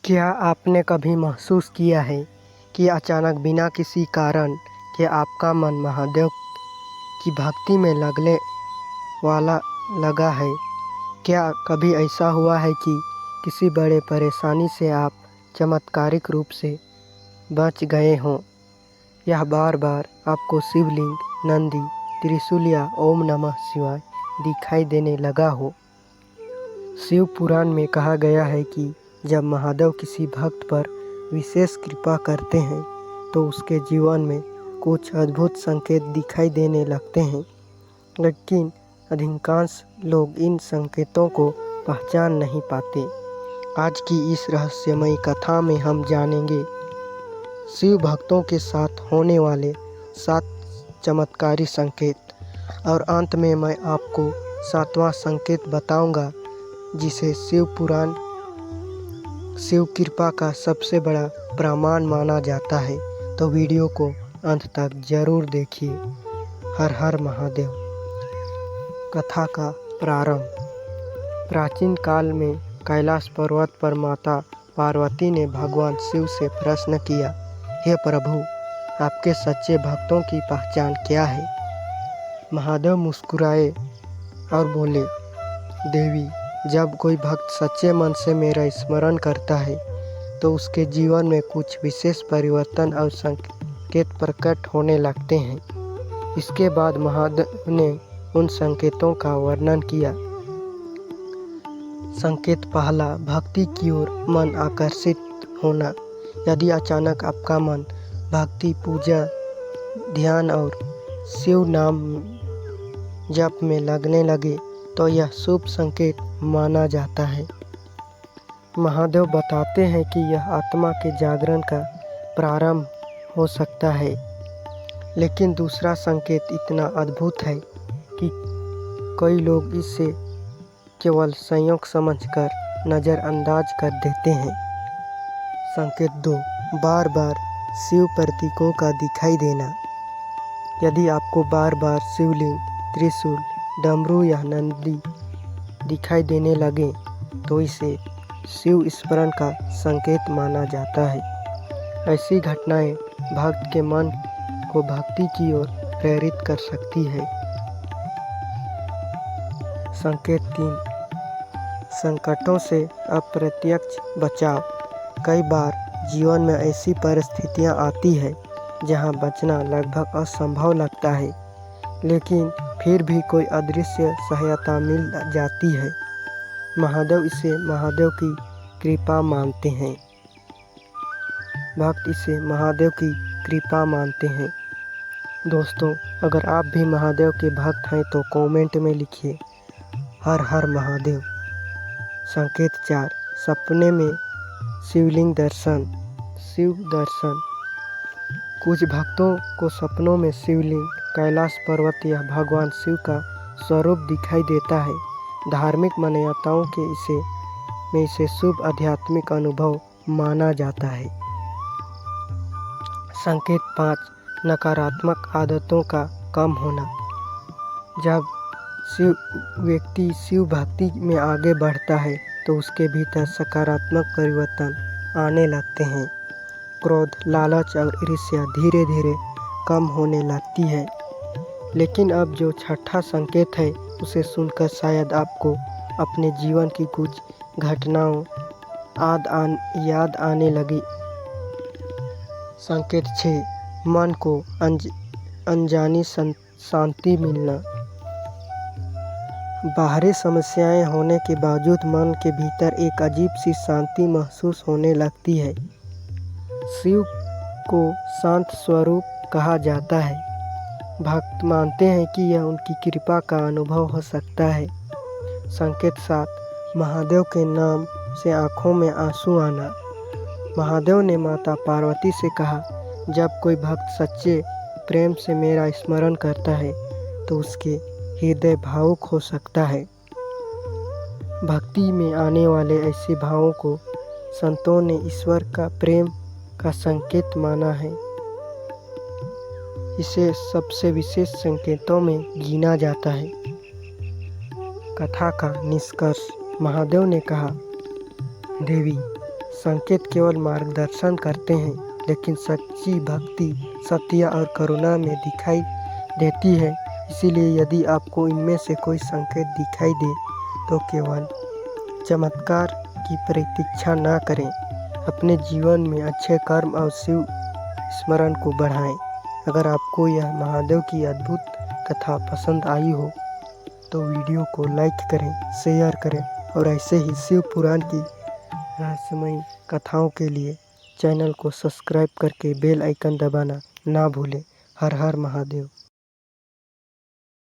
क्या आपने कभी महसूस किया है कि अचानक बिना किसी कारण के आपका मन महादेव की भक्ति में लगने वाला लगा है? क्या कभी ऐसा हुआ है कि किसी बड़े परेशानी से आप चमत्कारिक रूप से बच गए हों? यह बार बार आपको शिवलिंग, नंदी, त्रिशूल या ओम नमः शिवाय दिखाई देने लगा हो? शिव पुराण में कहा गया है कि जब महादेव किसी भक्त पर विशेष कृपा करते हैं तो उसके जीवन में कुछ अद्भुत संकेत दिखाई देने लगते हैं, लेकिन अधिकांश लोग इन संकेतों को पहचान नहीं पाते। आज की इस रहस्यमयी कथा में हम जानेंगे शिव भक्तों के साथ होने वाले 7 चमत्कारी संकेत, और अंत में मैं आपको 7वां संकेत बताऊंगा जिसे शिव पुराण शिव कृपा का सबसे बड़ा प्रमाण माना जाता है। तो वीडियो को अंत तक जरूर देखिए। हर हर महादेव। कथा का प्रारंभ। प्राचीन काल में कैलाश पर्वत पर माता पार्वती ने भगवान शिव से प्रश्न किया, हे प्रभु, आपके सच्चे भक्तों की पहचान क्या है? महादेव मुस्कुराए और बोले, देवी, जब कोई भक्त सच्चे मन से मेरा स्मरण करता है तो उसके जीवन में कुछ विशेष परिवर्तन और संकेत प्रकट होने लगते हैं। इसके बाद महादेव ने उन संकेतों का वर्णन किया। संकेत पहला, भक्ति की ओर मन आकर्षित होना। यदि अचानक आपका मन भक्ति, पूजा, ध्यान और शिव नाम जप में लगने लगे तो यह शुभ संकेत माना जाता है। महादेव बताते हैं कि यह आत्मा के जागरण का प्रारंभ हो सकता है। लेकिन दूसरा संकेत इतना अद्भुत है कि कई लोग इसे केवल संयोग समझकर नज़रअंदाज कर देते हैं। संकेत 2, बार बार शिव प्रतीकों का दिखाई देना। यदि आपको बार बार शिवलिंग, त्रिशूल, डमरू या नंदी दिखाई देने लगे तो इसे शिव स्मरण का संकेत माना जाता है। ऐसी घटनाएं भक्त के मन को भक्ति की ओर प्रेरित कर सकती है। संकेत 3, संकटों से अप्रत्यक्ष बचाव। कई बार जीवन में ऐसी परिस्थितियां आती है जहां बचना लगभग असंभव लगता है, लेकिन फिर भी कोई अदृश्य सहायता मिल जाती है। महादेव इसे महादेव की कृपा मानते हैं। भक्त इसे महादेव की कृपा मानते हैं। दोस्तों, अगर आप भी महादेव के भक्त हैं तो कमेंट में लिखिए, हर हर महादेव। संकेत 4, सपने में शिवलिंग दर्शन। शिव दर्शन। कुछ भक्तों को सपनों में शिवलिंग, कैलाश पर्वत या भगवान शिव का स्वरूप दिखाई देता है। धार्मिक मान्यताओं के इसे शुभ आध्यात्मिक अनुभव माना जाता है। संकेत 5, नकारात्मक आदतों का कम होना। जब व्यक्ति शिव भक्ति में आगे बढ़ता है तो उसके भीतर सकारात्मक परिवर्तन आने लगते हैं। क्रोध, लालच और ईर्ष्या धीरे धीरे कम होने लगती है। लेकिन अब जो छठा संकेत है उसे सुनकर शायद आपको अपने जीवन की कुछ घटनाओं याद आने लगी। संकेत 6, मन को अनजानी शांति मिलना। बाहरी समस्याएं होने के बावजूद मन के भीतर एक अजीब सी शांति महसूस होने लगती है। शिव को शांत स्वरूप कहा जाता है। भक्त मानते हैं कि यह उनकी कृपा का अनुभव हो सकता है। संकेत 7, महादेव के नाम से आंखों में आंसू आना। महादेव ने माता पार्वती से कहा, जब कोई भक्त सच्चे प्रेम से मेरा स्मरण करता है तो उसके हृदय भावुक हो सकता है। भक्ति में आने वाले ऐसे भावों को संतों ने ईश्वर का प्रेम का संकेत माना है। इसे सबसे विशेष संकेतों में गिना जाता है। कथा का निष्कर्ष। महादेव ने कहा, देवी, संकेत केवल मार्गदर्शन करते हैं, लेकिन सच्ची भक्ति सत्य और करुणा में दिखाई देती है। इसीलिए यदि आपको इनमें से कोई संकेत दिखाई दे तो केवल चमत्कार की प्रतीक्षा न करें। अपने जीवन में अच्छे कर्म और शिव स्मरण को बढ़ाएं। अगर आपको यह महादेव की अद्भुत कथा पसंद आई हो तो वीडियो को लाइक करें, शेयर करें और ऐसे ही शिव पुराण की रहस्यमयी कथाओं के लिए चैनल को सब्सक्राइब करके बेल आइकन दबाना ना भूलें। हर हर महादेव।